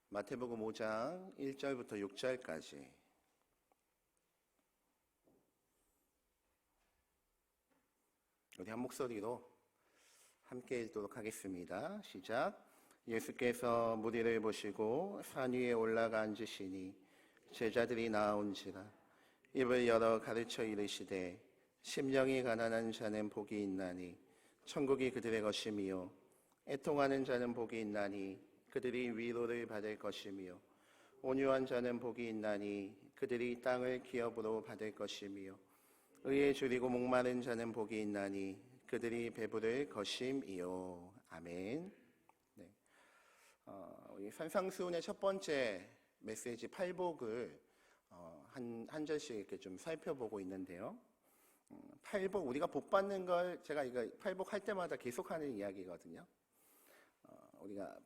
마태복음 5장 1절부터 6절까지. 우리 한 목소리로 함께 읽도록 하겠습니다. 시작. 예수께서 무리를 보시고 산 위에 올라가 앉으시니 제자들이 나아온지라. 입을 열어 가르쳐 이르시되 심령이 가난한 자는 복이 있나니 천국이 그들의 것이미요. 애통하는 자는 복이 있나니 그들이 위로를 받을 것이미요. 온유한 자는 복이 있나니 그들이 땅을 기업으로 받을 것이미요. 의에 줄이고 목마른 자는 복이 있나니 그들이 배부를 것임이요. 아멘. 네. 우리 산상수훈의 첫 번째 메시지 팔복을 한 절씩 이렇게 좀 살펴보고 있는데요. 팔복, 우리가 복 받는 걸 제가 이거 팔복할 때마다 계속하는 이야기거든요. 우리가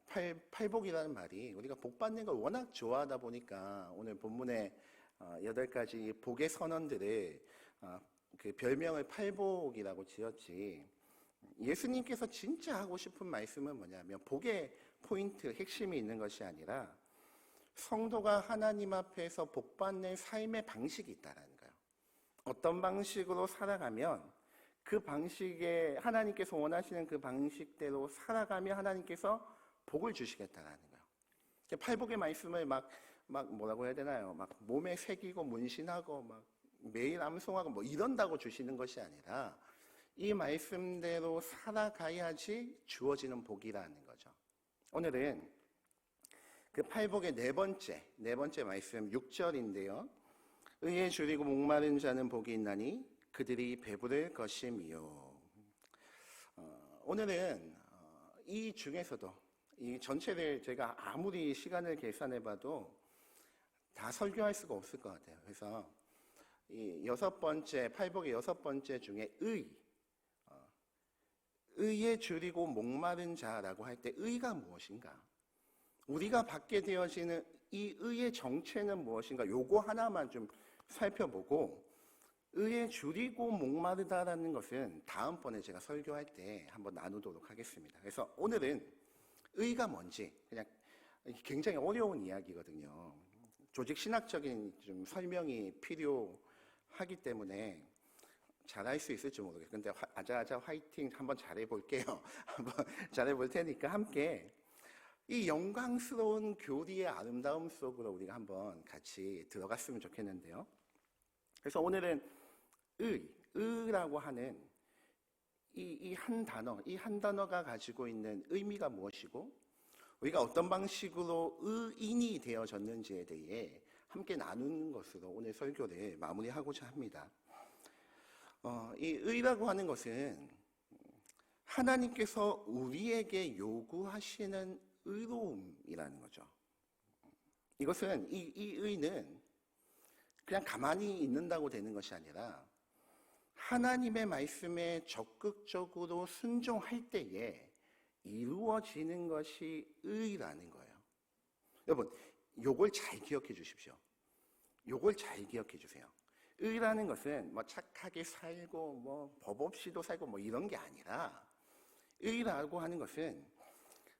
팔복이라는 말이 우리가 복 받는 걸 워낙 좋아하다 보니까 오늘 본문의 8가지 복의 선언들을 그 별명을 팔복이라고 지었지. 예수님께서 진짜 하고 싶은 말씀은 뭐냐면 복의 포인트, 핵심이 있는 것이 아니라 성도가 하나님 앞에서 복 받는 삶의 방식이 있다는 거예요. 어떤 방식으로 살아가면 그 방식에 하나님께서 원하시는 그 방식대로 살아가면 하나님께서 복을 주시겠다라는 거예요. 팔복의 말씀을 막 뭐라고 해야 되나요? 막 몸에 새기고 문신하고 막 매일 암송하고 뭐 이런다고 주시는 것이 아니라 이 말씀대로 살아가야지 주어지는 복이라는 거죠. 오늘은 그 팔복의 네 번째 말씀 6절인데요. 의에 줄이고 목마른 자는 복이 있나니 그들이 배부를 것임이요. 오늘은 이 중에서도 이 전체를 제가 아무리 시간을 계산해봐도 다 설교할 수가 없을 것 같아요. 그래서 이 팔복의 6번째 중에 의에 줄이고 목마른 자라고 할 때 의가 무엇인가? 우리가 받게 되어지는 이 의의 정체는 무엇인가? 요거 하나만 좀 살펴보고 의에 줄이고 목마르다라는 것은 다음번에 제가 설교할 때 한번 나누도록 하겠습니다. 그래서 오늘은 의가 뭔지 그냥 굉장히 어려운 이야기거든요. 조직 신학적인 좀 설명이 필요하기 때문에 잘할 수 있을지 모르겠어요. 근데 아자아자 화이팅 한번 잘해볼게요. 한번 잘해볼 테니까 함께 이 영광스러운 교리의 아름다움 속으로 우리가 한번 같이 들어갔으면 좋겠는데요. 그래서 오늘은 의라고 하는 이 한 단어가 가지고 있는 의미가 무엇이고 우리가 어떤 방식으로 의인이 되어졌는지에 대해 함께 나누는 것으로 오늘 설교를 마무리하고자 합니다. 이 의라고 하는 것은 하나님께서 우리에게 요구하시는 의로움이라는 거죠. 이것은 이 의는 그냥 가만히 있는다고 되는 것이 아니라 하나님의 말씀에 적극적으로 순종할 때에 이루어지는 것이 의라는 거예요. 여러분, 요걸 잘 기억해 주십시오. 요걸 잘 기억해 주세요. 의라는 것은 뭐 착하게 살고 뭐 법 없이도 살고 뭐 이런 게 아니라 의라고 하는 것은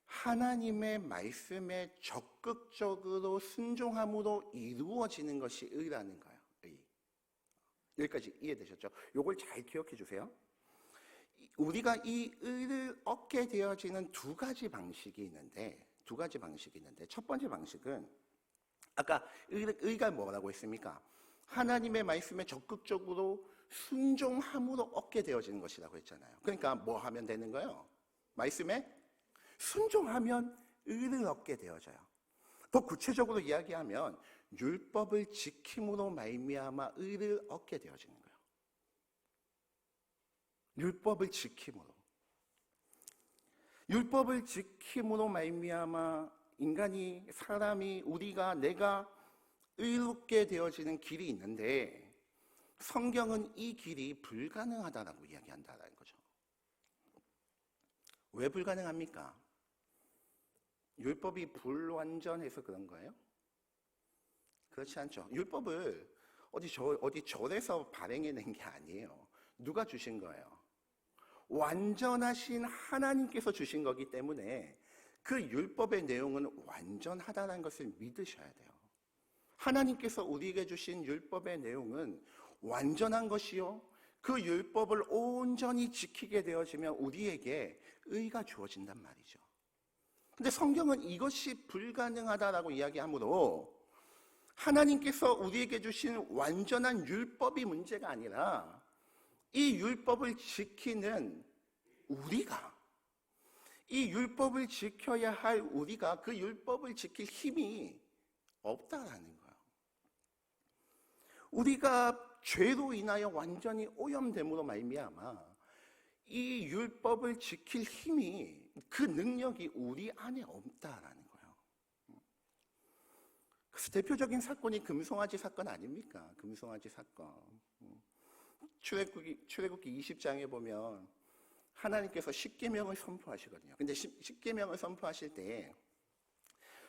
하나님의 말씀에 적극적으로 순종함으로 이루어지는 것이 의라는 거예요. 여기까지 이해되셨죠? 요걸 잘 기억해 주세요. 우리가 이 의를 얻게 되어지는 두 가지 방식이 있는데 첫 번째 방식은 아까 의가 뭐라고 했습니까? 하나님의 말씀에 적극적으로 순종함으로 얻게 되어지는 것이라고 했잖아요. 그러니까 뭐 하면 되는 거예요? 말씀에 순종하면 의를 얻게 되어져요. 더 구체적으로 이야기하면 율법을 지킴으로 말미암아 의를 얻게 되어지는 거예요. 율법을 지킴으로 말미암아 사람이 내가 의롭게 되어지는 길이 있는데 성경은 이 길이 불가능하다라고 이야기한다는 거죠. 왜 불가능합니까? 율법이 불완전해서 그런 거예요? 그렇지 않죠. 율법을 어디 절에서 발행해낸 게 아니에요. 누가 주신 거예요? 완전하신 하나님께서 주신 거기 때문에 그 율법의 내용은 완전하다는 것을 믿으셔야 돼요. 하나님께서 우리에게 주신 율법의 내용은 완전한 것이요, 그 율법을 온전히 지키게 되어지면 우리에게 의가 주어진단 말이죠. 근데 성경은 이것이 불가능하다라고 이야기하므로 하나님께서 우리에게 주신 완전한 율법이 문제가 아니라 이 율법을 지키는 우리가, 이 율법을 지켜야 할 우리가 그 율법을 지킬 힘이 없다라는 거예요. 우리가 죄로 인하여 완전히 오염됨으로 말미암아 이 율법을 지킬 힘이, 그 능력이 우리 안에 없다라는 거예요. 그래서 대표적인 사건이 금송아지 사건 아닙니까? 금송아지 사건. 출애굽기 20장에 보면 하나님께서 십계명을 선포하시거든요. 근데 십계명을 선포하실 때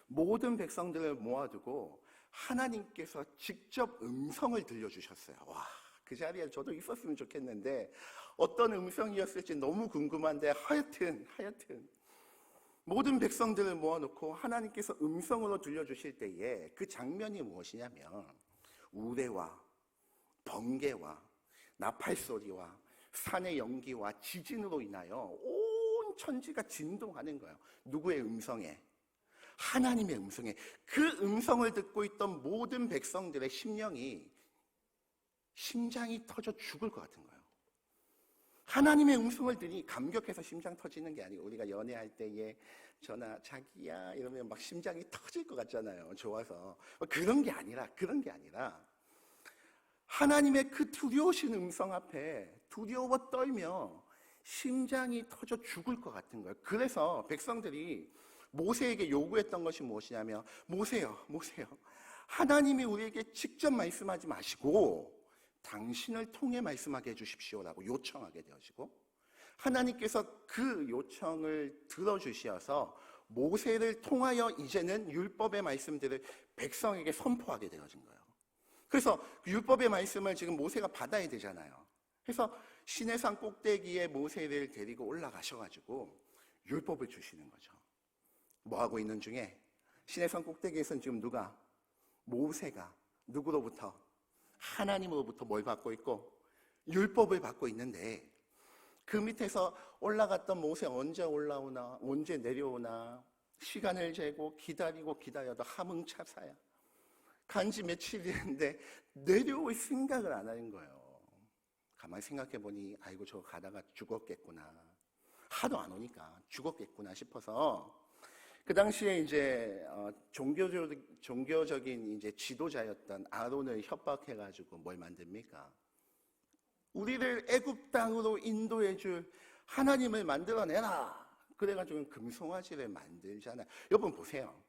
모든 백성들을 모아두고 하나님께서 직접 음성을 들려주셨어요. 와, 그 자리에 저도 있었으면 좋겠는데 어떤 음성이었을지 너무 궁금한데 하여튼 모든 백성들을 모아놓고 하나님께서 음성으로 들려주실 때에 그 장면이 무엇이냐면 우레와 번개와 나팔소리와 산의 연기와 지진으로 인하여 온 천지가 진동하는 거예요. 누구의 음성에? 하나님의 음성에. 그 음성을 듣고 있던 모든 백성들의 심장이 터져 죽을 것 같은 거예요. 하나님의 음성을 들으니 감격해서 심장 터지는 게 아니고, 우리가 연애할 때에 전화 자기야 이러면 막 심장이 터질 것 같잖아요. 좋아서. 그런 게 아니라 하나님의 그 두려우신 음성 앞에 두려워 떨며 심장이 터져 죽을 것 같은 거예요. 그래서 백성들이 모세에게 요구했던 것이 무엇이냐면, 모세요, 하나님이 우리에게 직접 말씀하지 마시고 당신을 통해 말씀하게 해주십시오라고 요청하게 되어지고, 하나님께서 그 요청을 들어주시어서 모세를 통하여 이제는 율법의 말씀들을 백성에게 선포하게 되어진 거예요. 그래서 율법의 말씀을 지금 모세가 받아야 되잖아요. 그래서 시내산 꼭대기에 모세를 데리고 올라가셔가지고 율법을 주시는 거죠. 뭐하고 있는 중에 시내산 꼭대기에서는 지금 누가? 모세가 누구로부터? 하나님으로부터 뭘 받고 있고? 율법을 받고 있는데, 그 밑에서 올라갔던 모세 언제 올라오나 언제 내려오나 시간을 재고 기다려도 하몽차사야. 간지 며칠 됐는데 내려올 생각을 안 하는 거예요. 가만히 생각해보니 아이고 저거 가다가 죽었겠구나, 하도 안 오니까 죽었겠구나 싶어서 그 당시에 이제 종교적인 이제 지도자였던 아론을 협박해가지고 뭘 만듭니까? 우리를 애굽 땅으로 인도해줄 하나님을 만들어내라. 그래가지고 금송아지를 만들잖아요. 여러분 보세요.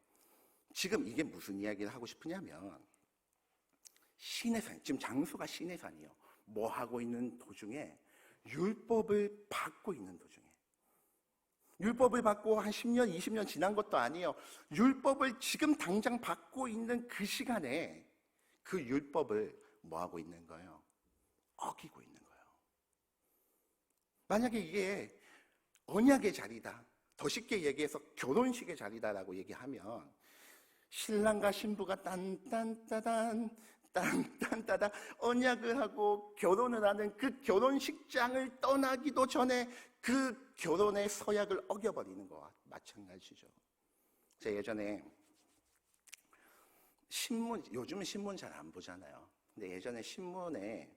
지금 이게 무슨 이야기를 하고 싶으냐면, 시내산, 지금 장소가 시내산이에요. 뭐 하고 있는 도중에? 율법을 받고 있는 도중에. 율법을 받고 한 10년, 20년 지난 것도 아니에요. 율법을 지금 당장 받고 있는 그 시간에 그 율법을 뭐 하고 있는 거예요? 어기고 있는 거예요. 만약에 이게 언약의 자리다, 더 쉽게 얘기해서 결혼식의 자리다라고 얘기하면 신랑과 신부가 딴딴따단 언약을 하고 결혼을 하는 그 결혼식장을 떠나기도 전에 그 결혼의 서약을 어겨버리는 거와 마찬가지죠. 제가 예전에 요즘은 신문 잘 안 보잖아요. 근데 예전에 신문에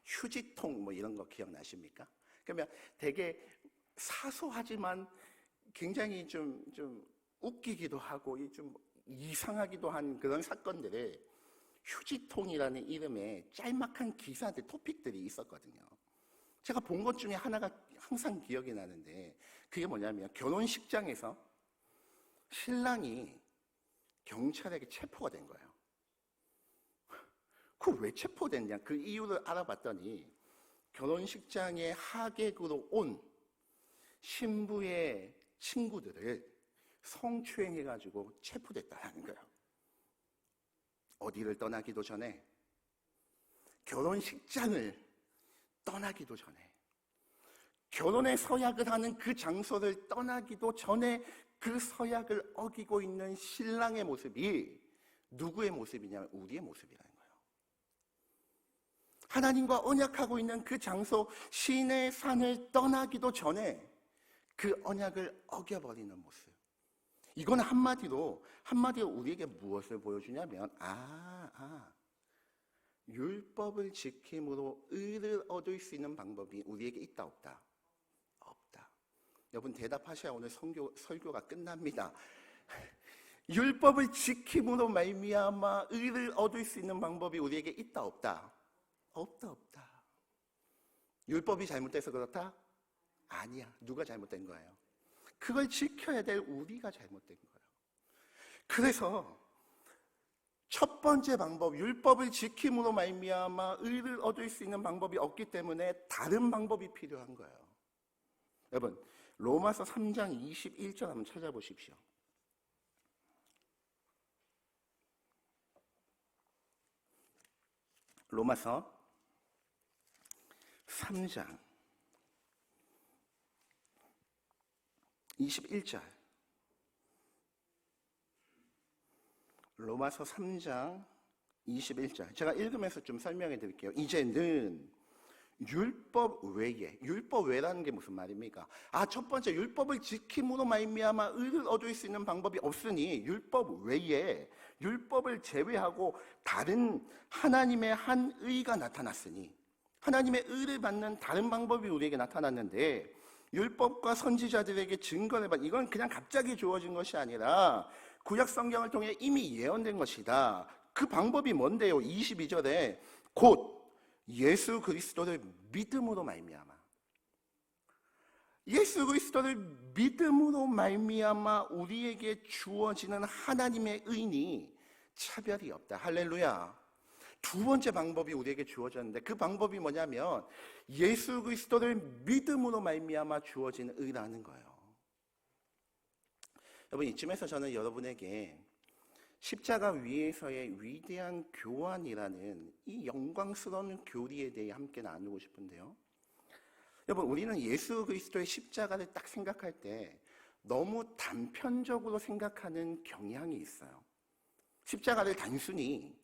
휴지통 뭐 이런 거 기억나십니까? 그러면 되게 사소하지만 굉장히 좀 웃기기도 하고 좀 이상하기도 한 그런 사건들에 휴지통이라는 이름의 짤막한 기사들, 토픽들이 있었거든요. 제가 본 것 중에 하나가 항상 기억이 나는데, 그게 뭐냐면 결혼식장에서 신랑이 경찰에게 체포가 된 거예요. 그 왜 체포됐냐? 그 이유를 알아봤더니 결혼식장에 하객으로 온 신부의 친구들을 성추행해가지고 체포됐다는 거예요. 어디를 떠나기도 전에, 결혼식장을 떠나기도 전에 결혼의 서약을 하는 그 장소를 떠나기도 전에 그 서약을 어기고 있는 신랑의 모습이 누구의 모습이냐면 우리의 모습이라는 거예요. 하나님과 언약하고 있는 그 장소, 시내 산을 떠나기도 전에 그 언약을 어겨버리는 모습. 이건 한마디로 우리에게 무엇을 보여주냐면 율법을 지킴으로 의를 얻을 수 있는 방법이 우리에게 있다 없다? 없다. 여러분 대답하셔야 오늘 설교가 끝납니다. 율법을 지킴으로 말미암아 의를 얻을 수 있는 방법이 우리에게 있다 없다? 없다. 율법이 잘못돼서 그렇다? 아니야. 누가 잘못된 거예요? 그걸 지켜야 될 우리가 잘못된 거예요. 그래서 첫 번째 방법, 율법을 지킴으로 말미암아 의를 얻을 수 있는 방법이 없기 때문에 다른 방법이 필요한 거예요. 여러분, 로마서 3장 21절 한번 찾아보십시오. 로마서 3장 21절. 로마서 3장 21절. 제가 읽으면서 좀 설명해 드릴게요. 이제는 율법 외라는 게 무슨 말입니까? 첫 번째 율법을 지킴으로 말미암아 의를 얻을 수 있는 방법이 없으니 율법 외에 율법을 제외하고 다른 하나님의 한 의가 나타났으니 하나님의 의를 받는 다른 방법이 우리에게 나타났는데 율법과 선지자들에게 증거를 받 이건 그냥 갑자기 주어진 것이 아니라 구약 성경을 통해 이미 예언된 것이다. 그 방법이 뭔데요? 22절에 곧 예수 그리스도를 믿음으로 말미암아 예수 그리스도를 믿음으로 말미암아 우리에게 주어지는 하나님의 의니 차별이 없다. 할렐루야. 두 번째 방법이 우리에게 주어졌는데 그 방법이 뭐냐면 예수 그리스도를 믿음으로 말미암아 주어진 의라는 거예요. 여러분 이쯤에서 저는 여러분에게 십자가 위에서의 위대한 교환이라는 이 영광스러운 교리에 대해 함께 나누고 싶은데요. 여러분 우리는 예수 그리스도의 십자가를 딱 생각할 때 너무 단편적으로 생각하는 경향이 있어요. 십자가를 단순히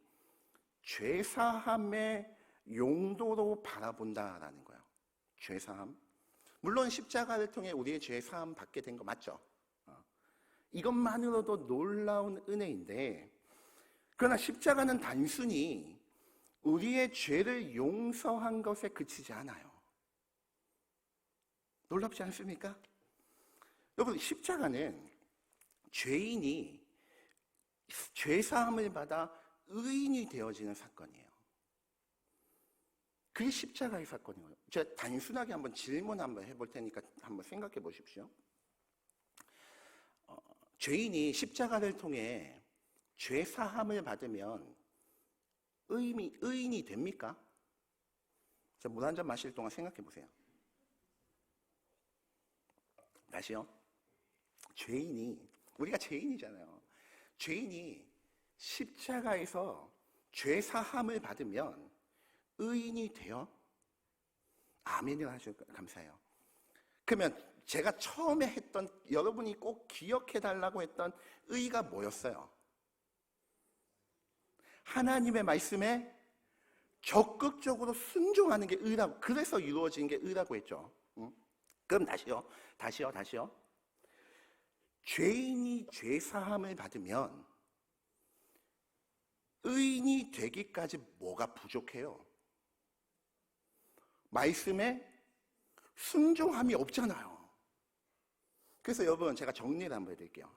죄사함의 용도로 바라본다라는 거예요. 죄사함. 물론 십자가를 통해 우리의 죄사함 받게 된 거 맞죠? 이것만으로도 놀라운 은혜인데 그러나 십자가는 단순히 우리의 죄를 용서한 것에 그치지 않아요. 놀랍지 않습니까? 여러분 십자가는 죄인이 죄사함을 받아 의인이 되어지는 사건이에요. 그게 십자가의 사건이에요. 제가 단순하게 한번 질문 한번 해볼 테니까 한번 생각해 보십시오. 죄인이 십자가를 통해 죄사함을 받으면 의인이 됩니까? 자, 물 한 잔 마실 동안 생각해 보세요. 다시요. 우리가 죄인이잖아요. 죄인이 십자가에서 죄사함을 받으면 의인이 돼요? 아멘을 하셔서 감사해요. 그러면 제가 처음에 했던 여러분이 꼭 기억해 달라고 했던 의가 뭐였어요? 하나님의 말씀에 적극적으로 순종하는 게 의라고, 그래서 이루어진 게 의라고 했죠. 그럼 다시요. 죄인이 죄사함을 받으면 의인이 되기까지 뭐가 부족해요? 말씀에 순종함이 없잖아요. 그래서 여러분 제가 정리를 한번 해드릴게요.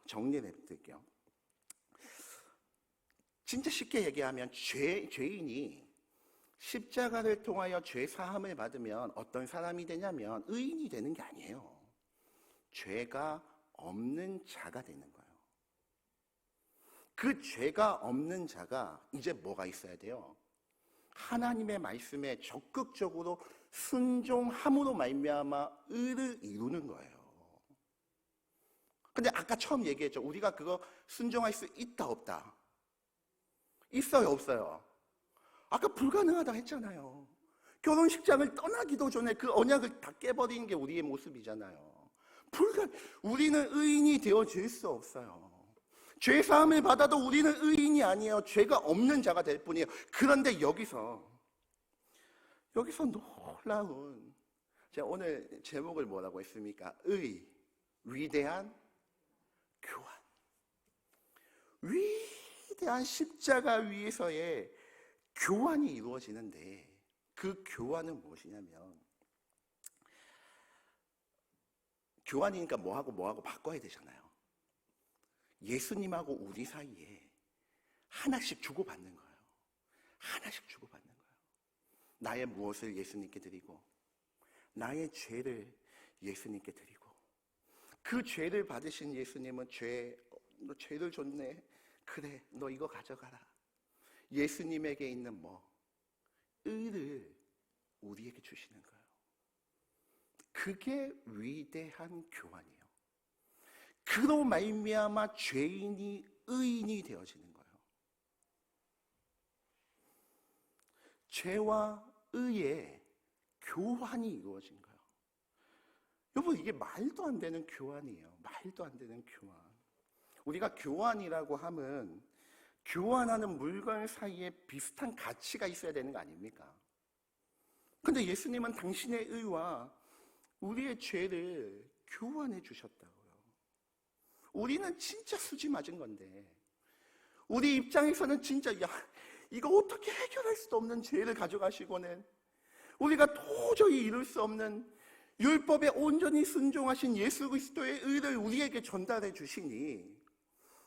진짜 쉽게 얘기하면 죄인이 십자가를 통하여 죄사함을 받으면 어떤 사람이 되냐면 의인이 되는 게 아니에요. 죄가 없는 자가 되는 거예요. 그 죄가 없는 자가 이제 뭐가 있어야 돼요? 하나님의 말씀에 적극적으로 순종함으로 말미암아 의를 이루는 거예요. 근데 아까 처음 얘기했죠. 우리가 그거 순종할 수 있다 없다? 있어요 없어요? 아까 불가능하다 했잖아요. 결혼식장을 떠나기도 전에 그 언약을 다 깨버리는 게 우리의 모습이잖아요. 우리는 의인이 되어질 수 없어요. 죄 사함을 받아도 우리는 의인이 아니에요. 죄가 없는 자가 될 뿐이에요. 그런데 여기서 놀라운, 제가 오늘 제목을 뭐라고 했습니까? 위대한 교환. 위대한 십자가 위에서의 교환이 이루어지는데, 그 교환은 무엇이냐면, 교환이니까 뭐하고 바꿔야 되잖아요. 예수님하고 우리 사이에 하나씩 주고받는 거예요. 하나씩 주고받는 거예요. 나의 무엇을 예수님께 드리고, 나의 죄를 예수님께 드리고, 그 죄를 받으신 예수님은 너 죄를 줬네. 그래, 너 이거 가져가라. 예수님에게 있는 의를 우리에게 주시는 거예요. 그게 위대한 교환이에요. 그로 말미암아 죄인이 의인이 되어지는 거예요. 죄와 의의 교환이 이루어진 거예요. 여러분, 이게 말도 안 되는 교환이에요. 말도 안 되는 교환. 우리가 교환이라고 하면 교환하는 물건 사이에 비슷한 가치가 있어야 되는 거 아닙니까? 근데 예수님은 당신의 의와 우리의 죄를 교환해 주셨다고요. 우리는 진짜 수지 맞은 건데, 우리 입장에서는 진짜 이거 어떻게 해결할 수도 없는 죄를 가져가시고는 우리가 도저히 이룰 수 없는 율법에 온전히 순종하신 예수 그리스도의 의를 우리에게 전달해 주시니,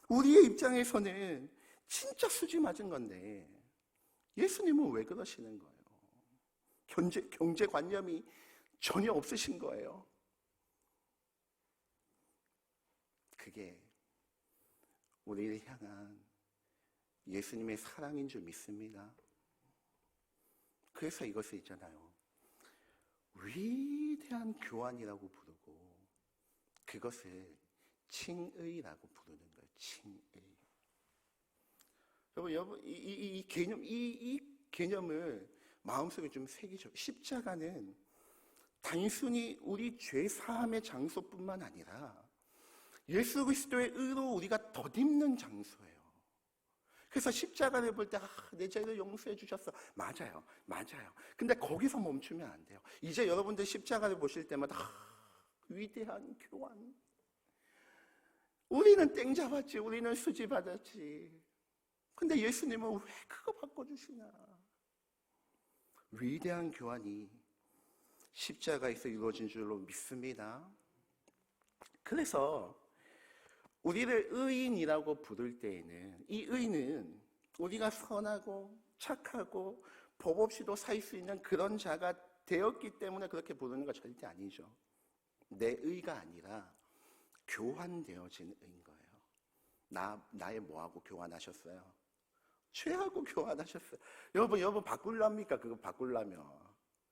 우리의 입장에서는 진짜 수지 맞은 건데 예수님은 왜 그러시는 거예요? 경제관념이 전혀 없으신 거예요. 그게 우리를 향한 예수님의 사랑인 줄 믿습니다. 그래서 이것을 있잖아요. 위대한 교환이라고 부르고, 그것을 칭의라고 부르는 거예요. 칭의. 여러분, 이 개념을 마음속에 좀 새기죠. 십자가는 단순히 우리 죄 사함의 장소뿐만 아니라 예수 그리스도의 의로 우리가 덧입는 장소예요. 그래서 십자가를 볼 때 내 죄를 용서해 주셨어. 맞아요. 근데 거기서 멈추면 안 돼요. 이제 여러분들 십자가를 보실 때마다 위대한 교환. 우리는 땡 잡았지. 우리는 수지 받았지. 근데 예수님은 왜 그거 바꿔주시나? 위대한 교환이 십자가에서 이루어진 줄로 믿습니다. 그래서 우리를 의인이라고 부를 때에는, 이 의는 우리가 선하고 착하고 법 없이도 살 수 있는 그런 자가 되었기 때문에 그렇게 부르는 거 절대 아니죠. 내 의가 아니라 교환되어진 의인 거예요. 나의 뭐하고 교환하셨어요? 죄하고 교환하셨어요. 여러분 바꿀랍니까? 그거 바꿀라면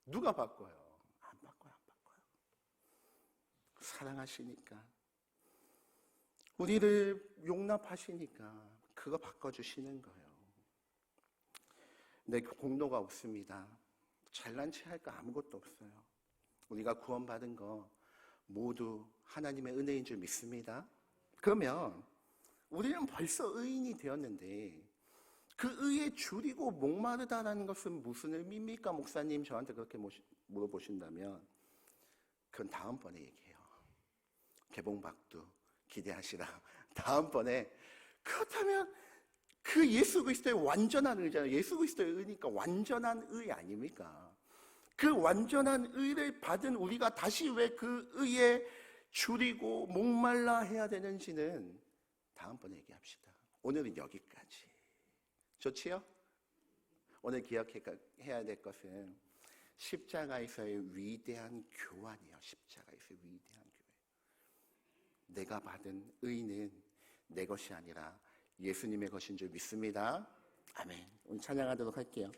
누가 바꿔요? 안 바꿔요. 사랑하시니까, 우리를 용납하시니까 그거 바꿔주시는 거예요. 내 공로가 없습니다. 잘난 체 할 거 아무것도 없어요. 우리가 구원받은 거 모두 하나님의 은혜인 줄 믿습니다. 그러면 우리는 벌써 의인이 되었는데, 그 의에 줄이고 목마르다라는 것은 무슨 의미입니까? 목사님, 저한테 그렇게 물어보신다면 그건 다음번에 얘기해요. 개봉박두 기대하시라. 다음번에. 그렇다면 그 예수 그리스도의 완전한 의잖아요. 예수 그리스도의 의니까 완전한 의 아닙니까? 그 완전한 의를 받은 우리가 다시 왜 그 의에 줄이고 목말라 해야 되는지는 다음번에 얘기합시다. 오늘은 여기까지. 좋지요? 오늘 기억해야 될 것은 십자가에서의 위대한 교환이에요. 십자가에서의 위대한 교환. 내가 받은 의는 내 것이 아니라 예수님의 것인 줄 믿습니다. 아멘. 오늘 찬양하도록 할게요.